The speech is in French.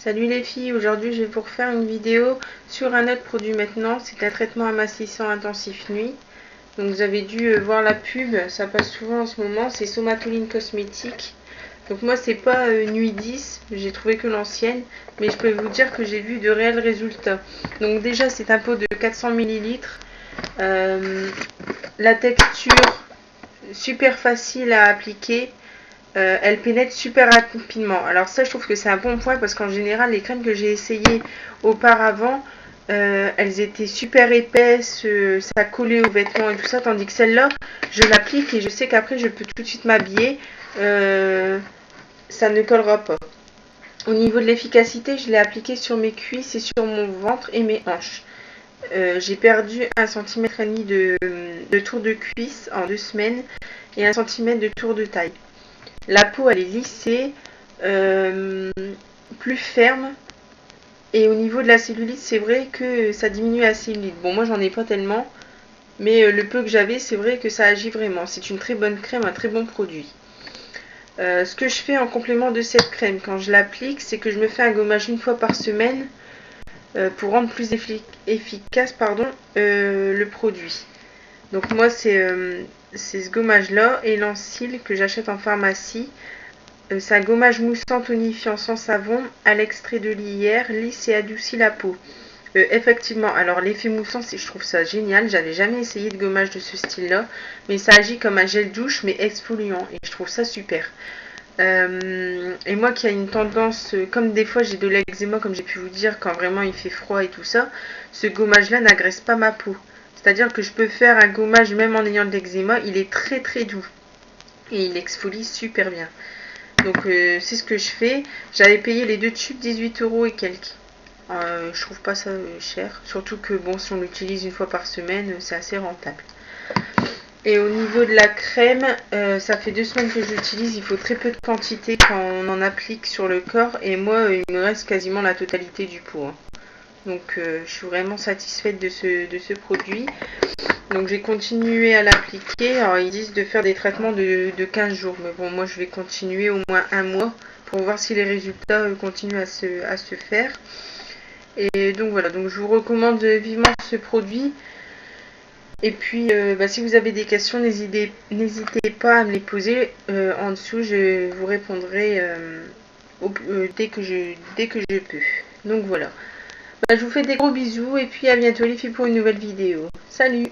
Salut les filles, aujourd'hui je vais vous refaire une vidéo sur un autre produit maintenant, c'est un traitement amincissant intensif nuit. Donc vous avez dû voir la pub, ça passe souvent en ce moment, c'est Somatoline Cosmétique. Donc moi c'est pas Nuit 10, j'ai trouvé que l'ancienne, mais je peux vous dire que j'ai vu de réels résultats. Donc déjà c'est un pot de 400 ml, la texture super facile à appliquer. Elle pénètre super rapidement. Alors ça, je trouve que c'est un bon point parce qu'en général, les crèmes que j'ai essayées auparavant, elles étaient super épaisses, ça collait aux vêtements et tout ça, tandis que celle-là, je l'applique et je sais qu'après, je peux tout de suite m'habiller. Ça ne collera pas. Au niveau de l'efficacité, je l'ai appliquée sur mes cuisses et sur mon ventre et mes hanches. J'ai perdu 1,5 cm de tour de cuisse en 2 semaines et 1 cm de tour de taille. La peau elle est lissée, plus ferme. Et au niveau de la cellulite, c'est vrai que ça diminue la cellulite. Bon, moi j'en ai pas tellement, mais le peu que j'avais, c'est vrai que ça agit vraiment. C'est une très bonne crème, un très bon produit. Ce que je fais en complément de cette crème quand je l'applique, c'est que je me fais un gommage une fois par semaine pour rendre plus efficace le produit. Donc moi c'est ce gommage là et l'Ancil que j'achète en pharmacie. C'est un gommage moussant tonifiant sans savon à l'extrait de lierre, lisse et adoucit la peau. Effectivement, alors l'effet moussant, je trouve ça génial. J'avais jamais essayé de gommage de ce style-là, mais ça agit comme un gel douche mais exfoliant et je trouve ça super. Et moi qui a une tendance, comme des fois j'ai de l'eczéma, comme j'ai pu vous dire, quand vraiment il fait froid et tout ça, ce gommage-là n'agresse pas ma peau. C'est-à-dire que je peux faire un gommage même en ayant de l'eczéma, il est très très doux et il exfolie super bien. Donc c'est ce que je fais. J'avais payé les 2 tubes 18 € et quelques. Je trouve pas ça cher. Surtout que bon, si on l'utilise une fois par semaine, c'est assez rentable. Et au niveau de la crème, ça fait 2 semaines que je l'utilise. Il faut très peu de quantité quand on en applique sur le corps. Et moi, il me reste quasiment la totalité du pot. Hein. Donc je suis vraiment satisfaite de ce produit. Donc j'ai continué à l'appliquer. Alors ils disent de faire des traitements de 15 jours. Mais bon, moi je vais continuer au moins un mois pour voir si les résultats continuent à se faire. Et donc voilà, donc je vous recommande vivement ce produit. Et puis si vous avez des questions, n'hésitez pas à me les poser en dessous. Je vous répondrai dès que je peux. Donc voilà. Je vous fais des gros bisous et puis à bientôt les filles pour une nouvelle vidéo. Salut!